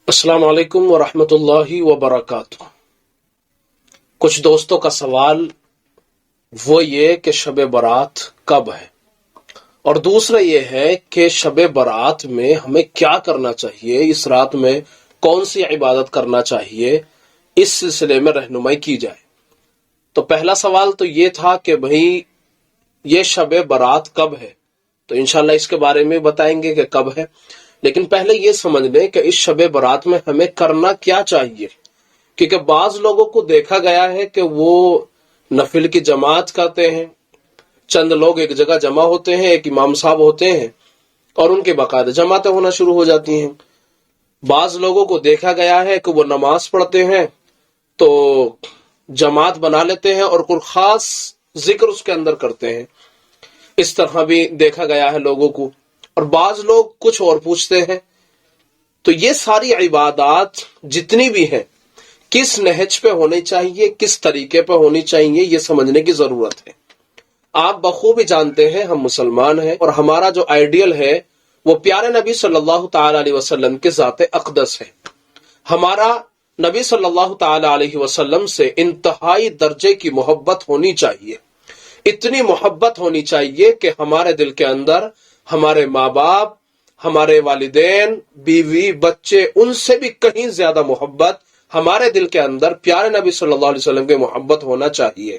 السلام علیکم ورحمۃ اللہ وبرکاتہ۔ کچھ دوستوں کا سوال وہ یہ کہ شب برات کب ہے، اور دوسرا یہ ہے کہ شب برات میں ہمیں کیا کرنا چاہیے، اس رات میں کون سی عبادت کرنا چاہیے، اس سلسلے میں رہنمائی کی جائے۔ تو پہلا سوال تو یہ تھا کہ بھئی یہ شب برات کب ہے، تو انشاءاللہ اس کے بارے میں بتائیں گے کہ کب ہے، لیکن پہلے یہ سمجھ لیں کہ اس شب برات میں ہمیں کرنا کیا چاہیے، کیونکہ بعض لوگوں کو دیکھا گیا ہے کہ وہ نفل کی جماعت کرتے ہیں، چند لوگ ایک جگہ جمع ہوتے ہیں، ایک امام صاحب ہوتے ہیں اور ان کے باقاعدہ جماعتیں ہونا شروع ہو جاتی ہیں۔ بعض لوگوں کو دیکھا گیا ہے کہ وہ نماز پڑھتے ہیں تو جماعت بنا لیتے ہیں اور کوئی خاص ذکر اس کے اندر کرتے ہیں، اس طرح بھی دیکھا گیا ہے لوگوں کو، اور بعض لوگ کچھ اور پوچھتے ہیں۔ تو یہ ساری عبادات جتنی بھی ہیں کس نہج پہ ہونی چاہیے، کس طریقے پہ ہونی چاہیے، یہ سمجھنے کی ضرورت ہے۔ آپ بخوبی جانتے ہیں ہم مسلمان ہیں، اور ہمارا جو آئیڈیل ہے وہ پیارے نبی صلی اللہ تعالی علیہ وسلم کے ذات اقدس ہے۔ ہمارا نبی صلی اللہ تعالی علیہ وسلم سے انتہائی درجے کی محبت ہونی چاہیے، اتنی محبت ہونی چاہیے کہ ہمارے دل کے اندر ہمارے ماں باپ، ہمارے والدین، بیوی، بچے، ان سے بھی کہیں زیادہ محبت ہمارے دل کے اندر پیارے نبی صلی اللہ علیہ وسلم کی محبت ہونا چاہیے۔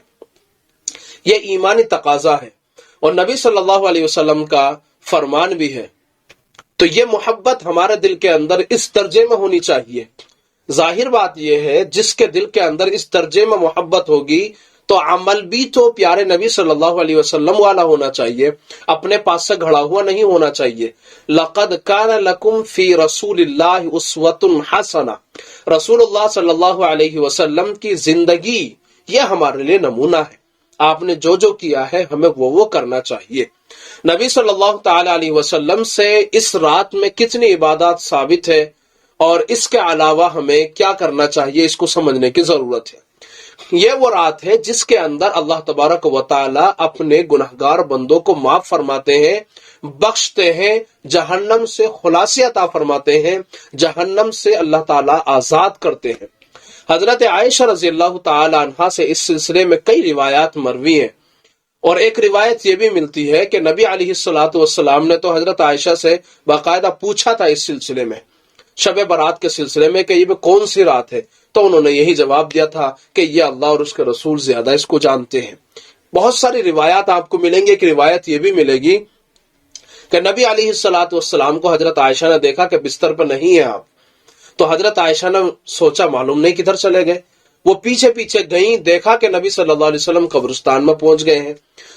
یہ ایمانی تقاضا ہے اور نبی صلی اللہ علیہ وسلم کا فرمان بھی ہے۔ تو یہ محبت ہمارے دل کے اندر اس درجے میں ہونی چاہیے۔ ظاہر بات یہ ہے جس کے دل کے اندر اس درجے میں محبت ہوگی تو عمل بھی تو پیارے نبی صلی اللہ علیہ وسلم والا ہونا چاہیے، اپنے پاس سے گھڑا ہوا نہیں ہونا چاہیے۔ لَقَدْ كَانَ لَكُمْ فِي رَسُولِ اللَّهِ أُسْوَةٌ حَسَنَةٌ، رسول اللہ صلی اللہ علیہ وسلم کی زندگی یہ ہمارے لیے نمونہ ہے۔ آپ نے جو جو کیا ہے ہمیں وہ کرنا چاہیے۔ نبی صلی اللہ تعالی علیہ وسلم سے اس رات میں کتنی عبادات ثابت ہے اور اس کے علاوہ ہمیں کیا کرنا چاہیے، اس کو سمجھنے کی ضرورت ہے۔ یہ وہ رات ہے جس کے اندر اللہ تبارک و تعالی اپنے گنہگار بندوں کو معاف فرماتے ہیں، بخشتے ہیں، جہنم سے خلاصی عطا فرماتے ہیں، جہنم سے اللہ تعالی آزاد کرتے ہیں۔ حضرت عائشہ رضی اللہ تعالی عنہا سے اس سلسلے میں کئی روایات مروی ہیں، اور ایک روایت یہ بھی ملتی ہے کہ نبی علیہ الصلوۃ والسلام نے تو حضرت عائشہ سے باقاعدہ پوچھا تھا اس سلسلے میں، شب برات کے سلسلے میں، کہ یہ کون سی رات ہے، تو انہوں نے یہی جواب دیا تھا کہ یہ اللہ اور اس کے رسول زیادہ اس کو جانتے ہیں۔ بہت ساری روایات آپ کو ملیں گی۔ ایک روایت یہ بھی ملے گی کہ نبی علیہ الصلوۃ والسلام کو حضرت عائشہ نے دیکھا کہ بستر پر نہیں ہے آپ، تو حضرت عائشہ نے سوچا معلوم نہیں کدھر چلے گئے، وہ پیچھے پیچھے گئیں، دیکھا کہ نبی صلی اللہ علیہ وسلم قبرستان میں پہنچ گئے ہیں۔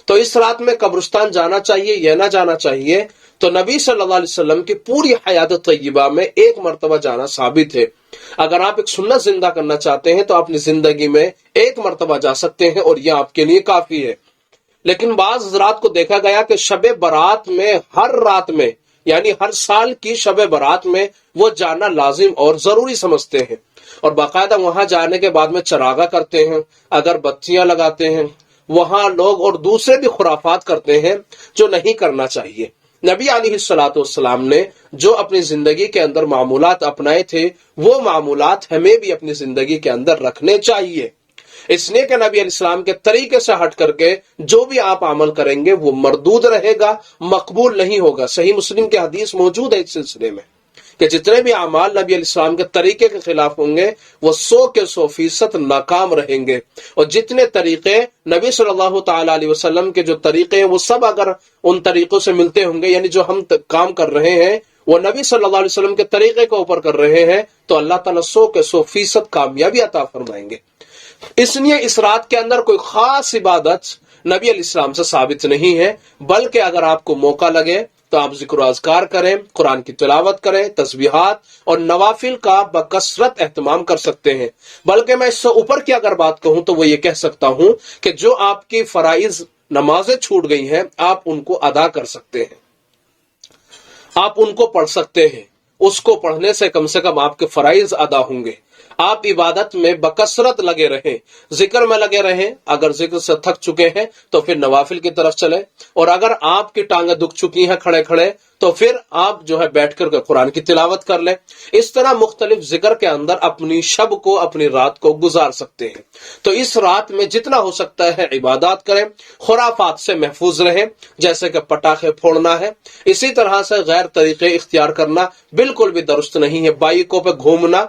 تو اس رات میں قبرستان جانا چاہیے یا نہ جانا چاہیے؟ تو نبی صلی اللہ علیہ وسلم کی پوری حیات طیبہ میں ایک مرتبہ جانا ثابت ہے۔ اگر آپ ایک سنت زندہ کرنا چاہتے ہیں تو اپنی زندگی میں ایک مرتبہ جا سکتے ہیں اور یہ آپ کے لیے کافی ہے۔ لیکن بعض حضرات کو دیکھا گیا کہ شب برات میں ہر رات میں، یعنی ہر سال کی شب برات میں وہ جانا لازم اور ضروری سمجھتے ہیں، اور باقاعدہ وہاں جانے کے بعد میں چراغا کرتے ہیں، اگر بتیاں لگاتے ہیں، وہاں لوگ اور دوسرے بھی خرافات کرتے ہیں جو نہیں کرنا چاہیے۔ نبی علیہ الصلوۃ والسلام نے جو اپنی زندگی کے اندر معمولات اپنائے تھے وہ معمولات ہمیں بھی اپنی زندگی کے اندر رکھنے چاہیے، اس لیے کہ نبی علیہ السلام کے طریقے سے ہٹ کر کے جو بھی آپ عمل کریں گے وہ مردود رہے گا، مقبول نہیں ہوگا۔ صحیح مسلم کی حدیث موجود ہے اس سلسلے میں کہ جتنے بھی اعمال نبی علیہ السلام کے طریقے کے خلاف ہوں گے وہ 100% ناکام رہیں گے، اور جتنے طریقے نبی صلی اللہ تعالی علیہ وسلم کے جو طریقے ہیں وہ سب اگر ان طریقوں سے ملتے ہوں گے، یعنی جو ہم کام کر رہے ہیں وہ نبی صلی اللہ علیہ وسلم کے طریقے کے اوپر کر رہے ہیں، تو اللہ تعالیٰ 100% کامیابی عطا فرمائیں گے۔ اس لیے اس رات کے اندر کوئی خاص عبادت نبی علیہ السلام سے ثابت نہیں ہے، بلکہ اگر آپ کو موقع لگے تو آپ ذکر و اذکار کریں، قرآن کی تلاوت کریں، تسبیحات اور نوافل کا بکثرت اہتمام کر سکتے ہیں۔ بلکہ میں اس سے اوپر کی اگر بات کہوں تو وہ یہ کہہ سکتا ہوں کہ جو آپ کی فرائض نمازیں چھوٹ گئی ہیں آپ ان کو ادا کر سکتے ہیں، آپ ان کو پڑھ سکتے ہیں، اس کو پڑھنے سے کم آپ کے فرائض ادا ہوں گے۔ آپ عبادت میں بکثرت لگے رہیں، ذکر میں لگے رہیں۔ اگر ذکر سے تھک چکے ہیں تو پھر نوافل کی طرف چلیں، اور اگر آپ کی ٹانگیں دکھ چکی ہیں کھڑے کھڑے تو پھر آپ جو ہے بیٹھ کر کے قرآن کی تلاوت کر لیں۔ اس طرح مختلف ذکر کے اندر اپنی شب کو، اپنی رات کو گزار سکتے ہیں۔ تو اس رات میں جتنا ہو سکتا ہے عبادات کریں، خرافات سے محفوظ رہیں، جیسے کہ پٹاخے پھوڑنا ہے، اسی طرح سے غیر طریقے اختیار کرنا بالکل بھی درست نہیں ہے، بائکوں پہ گھومنا،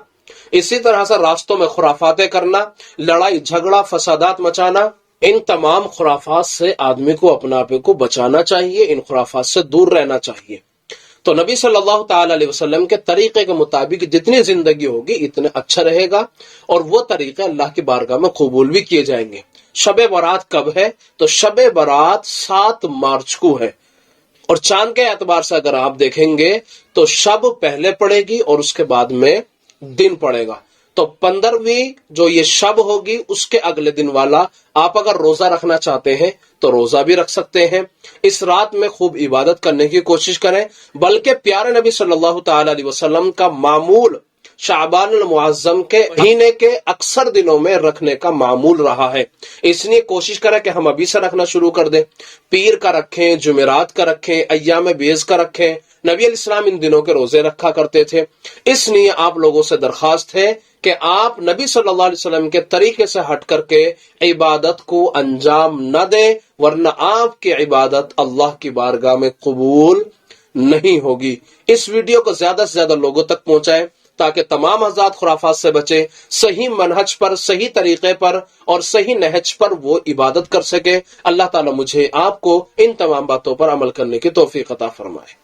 اسی طرح سے راستوں میں خرافاتیں کرنا، لڑائی جھگڑا فسادات مچانا، ان تمام خرافات سے آدمی کو اپنے آپ کو بچانا چاہیے، ان خرافات سے دور رہنا چاہیے۔ تو نبی صلی اللہ تعالی علیہ وسلم کے طریقے کے مطابق جتنی زندگی ہوگی اتنے اچھا رہے گا، اور وہ طریقے اللہ کی بارگاہ میں قبول بھی کیے جائیں گے۔ شب برات کب ہے؟ تو شب برات 7 مارچ کو ہے، اور چاند کے اعتبار سے اگر آپ دیکھیں گے تو شب پہلے پڑے گی اور اس کے بعد میں دن پڑے گا۔ تو 15ویں جو یہ شب ہوگی اس کے اگلے دن والا آپ اگر روزہ رکھنا چاہتے ہیں تو روزہ بھی رکھ سکتے ہیں۔ اس رات میں خوب عبادت کرنے کی کوشش کریں، بلکہ پیارے نبی صلی اللہ تعالی علیہ وسلم کا معمول شعبان المعظم کے مہینے کے اکثر دنوں میں رکھنے کا معمول رہا ہے، اس لیے کوشش کریں کہ ہم ابھی سے رکھنا شروع کر دیں۔ پیر کا رکھیں، جمعرات کا رکھیں، ایام بیض کا رکھیں۔ نبی علیہ السلام ان دنوں کے روزے رکھا کرتے تھے، اس لیے آپ لوگوں سے درخواست ہے کہ آپ نبی صلی اللہ علیہ وسلم کے طریقے سے ہٹ کر کے عبادت کو انجام نہ دیں، ورنہ آپ کی عبادت اللہ کی بارگاہ میں قبول نہیں ہوگی۔ اس ویڈیو کو زیادہ سے زیادہ لوگوں تک پہنچائیں تاکہ تمام حضرات خرافات سے بچیں، صحیح منہج پر، صحیح طریقے پر اور صحیح نہج پر وہ عبادت کر سکے۔ اللہ تعالیٰ مجھے آپ کو ان تمام باتوں پر عمل کرنے کی توفیق عطا فرمائے۔